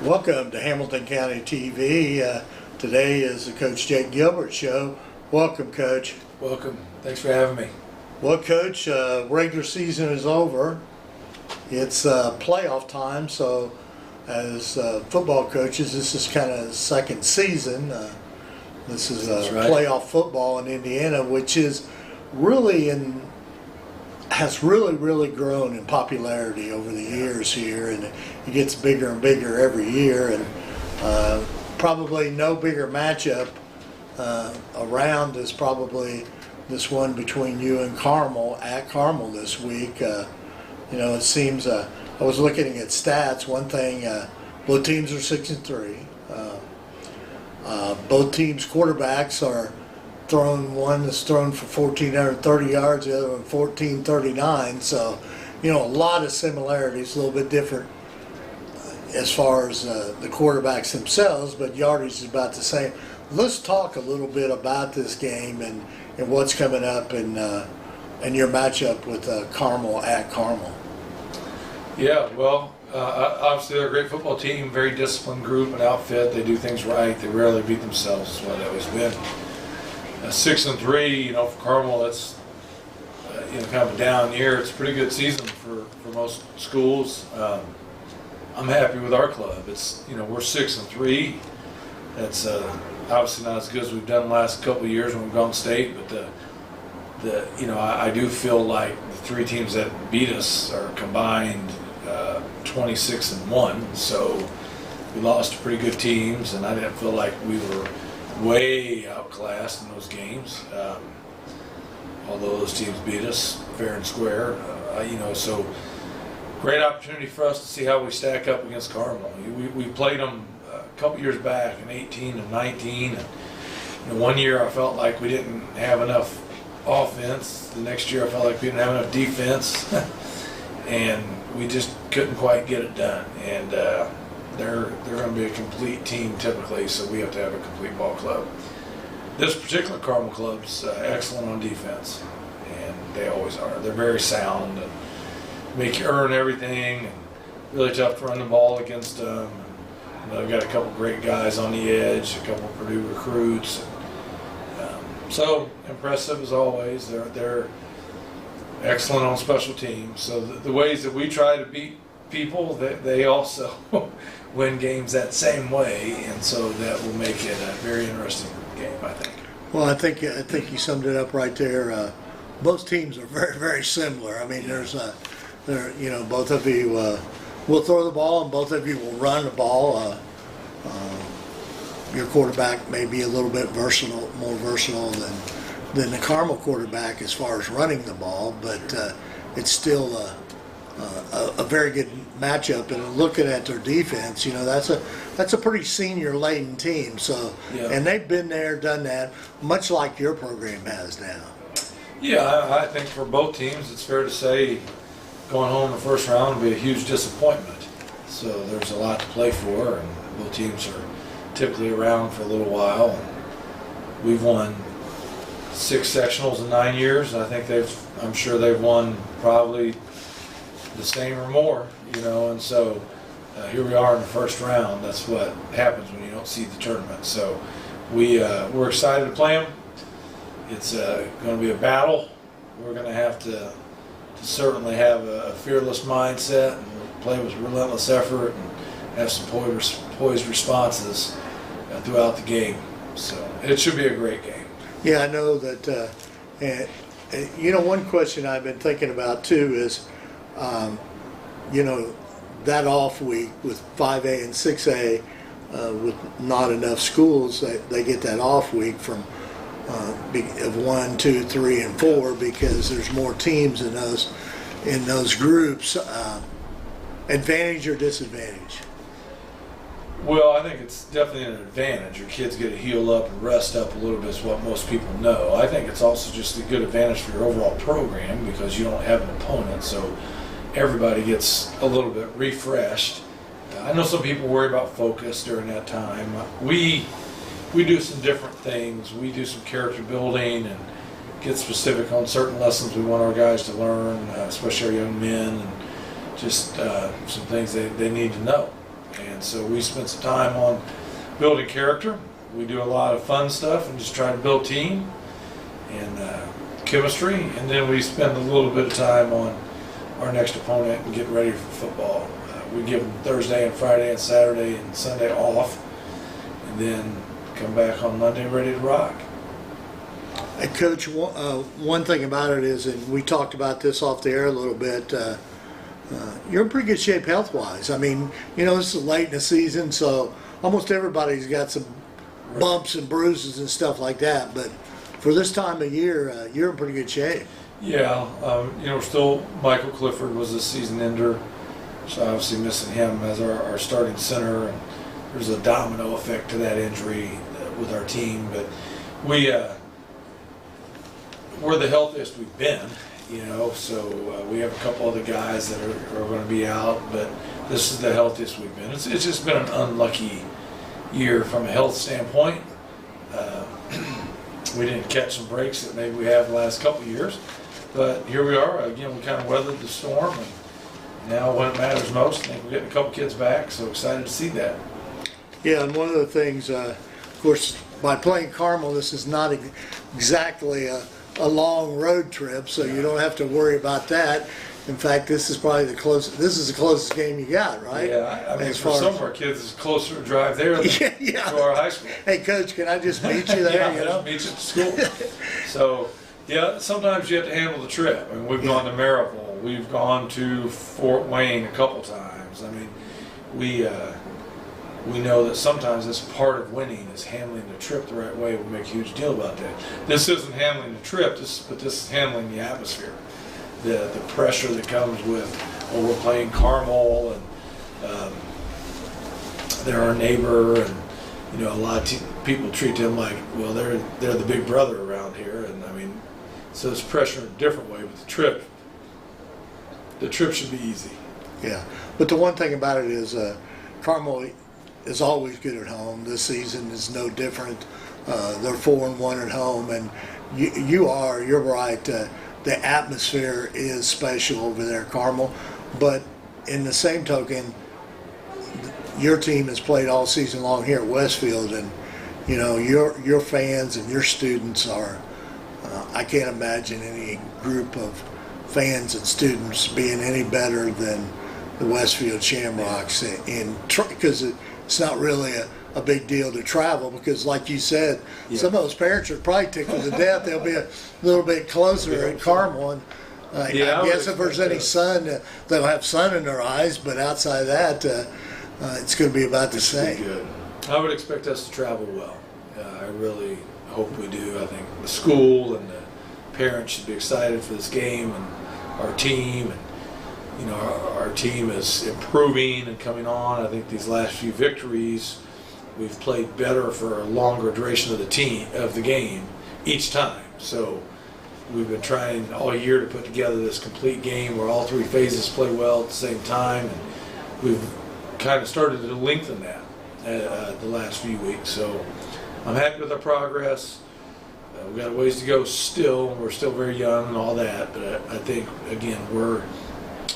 Welcome to Hamilton County TV. Today is the Coach Jake Gilbert show. Welcome, Coach. Welcome. Thanks for having me. Well, Coach, regular season is over. It's playoff time, so as football coaches, this is kind of second season. This is right. Playoff football in Indiana, which is has really grown in popularity over the years here, and it gets bigger and bigger every year. And probably no bigger matchup around is probably this one between you and Carmel at Carmel this week. It seems I was looking at stats. One thing, both teams are 6-3. Both teams' quarterbacks are one is thrown for 1,430 yards, the other one 1,439. So, a lot of similarities, a little bit different as far as the quarterbacks themselves, but yardage is about the same. Let's talk a little bit about this game and what's coming up and your matchup with Carmel at Carmel. Yeah, well, obviously they're a great football team, very disciplined group and outfit. They do things right. They rarely beat themselves, is what they always been. 6-3, for Carmel, that's kind of a down year. It's a pretty good season for most schools. I'm happy with our club. It's we're 6-3. That's obviously not as good as we've done the last couple of years when we've gone state, but I do feel like the three teams that beat us are combined 26-1. So we lost to pretty good teams, and I didn't feel like we were way outclassed in those games, although those teams beat us fair and square. So great opportunity for us to see how we stack up against Carmel. We played them a couple years back in 18 and 19, and one year I felt like we didn't have enough offense. The next year I felt like we didn't have enough defense, and we just couldn't quite get it done. And they're going to be a complete team typically, so we have to have a complete ball club. This particular Carmel club's excellent on defense, and they always are. They're very sound and make you earn everything, and really tough to run the ball against them. They've got a couple great guys on the edge, a couple Purdue recruits. So impressive as always. They're excellent on special teams. So the ways that we try to beat people, they also win games that same way, and so that will make it a very interesting game, I think. Well, I think you summed it up right there. Both teams are very similar. I mean, both of you will throw the ball, and both of you will run the ball. Your quarterback may be a little bit more versatile than the Carmel quarterback as far as running the ball, but it's still a very good matchup. And looking at their defense, that's a pretty senior laden team. So, yeah. And they've been there, done that, much like your program has now. Yeah, I think for both teams, it's fair to say going home in the first round will be a huge disappointment. So there's a lot to play for, and both teams are typically around for a little while. We've won 6 sectionals in 9 years, and I think I'm sure they've won probably the same or more, and so here we are in the first round. That's what happens when you don't see the tournament. So we're excited to play them. It's going to be a battle. We're going to have to certainly have a fearless mindset and play with relentless effort and have some poised responses throughout the game. So it should be a great game. Yeah, I know that. One question I've been thinking about too is, that off week with 5A and 6A, with not enough schools, they get that off week from of 1, 2, 3, and 4 because there's more teams in those groups. Advantage or disadvantage? Well, I think it's definitely an advantage. Your kids get to heal up and rest up a little bit is what most people know. I think it's also just a good advantage for your overall program because you don't have an opponent, so everybody gets a little bit refreshed. I know some people worry about focus during that time. We do some different things. We do some character building and get specific on certain lessons we want our guys to learn, especially our young men, and just some things they need to know. And so we spent some time on building character. We do a lot of fun stuff and just try to build team and chemistry. And then we spend a little bit of time on our next opponent and get ready for football. We give them Thursday and Friday and Saturday and Sunday off, and then come back on Monday ready to rock. Hey, Coach, one thing about it is, and we talked about this off the air a little bit, you're in pretty good shape health-wise. I mean, this is late in the season, so almost everybody's got some bumps and bruises and stuff like that. But for this time of year, you're in pretty good shape. Yeah, still Michael Clifford was a season ender, so obviously missing him as our starting center. And there's a domino effect to that injury with our team, but we're the healthiest we've been, so we have a couple other guys that are going to be out, but this is the healthiest we've been. It's just been an unlucky year from a health standpoint. We didn't catch some breaks that maybe we have the last couple of years, but here we are. Again, we kind of weathered the storm, and now when it matters most, I think we're getting a couple kids back, so excited to see that. Yeah, and one of the things, of course, by playing Carmel, this is not exactly a long road trip, so you don't have to worry about that. In fact, this is probably the closest game you got, right? Yeah, I mean, for some of our kids, it's closer to drive there than to our high school. Hey, Coach, can I just meet you there? Just meet you at school. So, yeah, sometimes you have to handle the trip. I mean, we've gone to Maryville, we've gone to Fort Wayne a couple times. I mean, we know that sometimes that's part of winning is handling the trip the right way. We make a huge deal about that. This isn't handling the trip, but this is handling the atmosphere. The pressure that comes with, we're playing Carmel, and they're our neighbor, and a lot of people treat them like, well, they're the big brother around here, and I mean, so it's pressure in a different way. But the trip should be easy. Yeah, but the one thing about it is Carmel is always good at home. This season is no different. They're 4-1 at home, and you're right. The atmosphere is special over there at Carmel, but in the same token, your team has played all season long here at Westfield, and your fans and your students are. I can't imagine any group of fans and students being any better than the Westfield Shamrocks, because it's not really a big deal to travel, because like you said, some of those parents are probably tickled to death. They'll be a little bit closer at Carmel, and I guess if there's any sun, they'll have sun in their eyes, but outside of that, it's going to be about the same. Good. I would expect us to travel well. I really hope we do. I think the school and the parents should be excited for this game, and our team, and our team is improving and coming on. I think these last few victories, we've played better for a longer duration of the game each time. So we've been trying all year to put together this complete game where all three phases play well at the same time, and we've kind of started to lengthen that the last few weeks. So I'm happy with our progress. We've got a ways to go still. We're still very young and all that, but I think, again, we're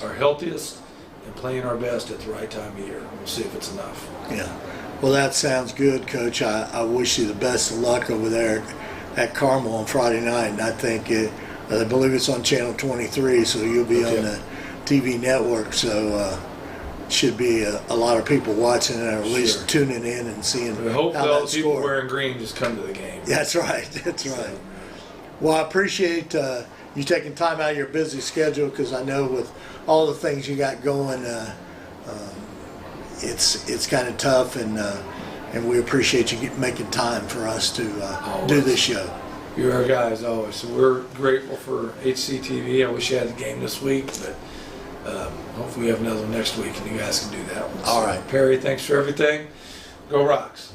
our healthiest and playing our best at the right time of year. We'll see if it's enough. Yeah. Well, that sounds good, Coach. I wish you the best of luck over there at Carmel on Friday night, and I think I believe it's on Channel 23, so you'll be on the TV network, so should be a lot of people watching it, or at least tuning in and seeing I hope how all that the people scored. wearing green just come to the game. That's right. That's right. Well, I appreciate you taking time out of your busy schedule, because I know with all the things you got going, it's kind of tough, and we appreciate you making time for us to do this show. You're our guys always. So we're grateful for HCTV. I wish I had the game this week, but hopefully we have another next week and you guys can do that one. All right. Perry, thanks for everything. Go Rocks.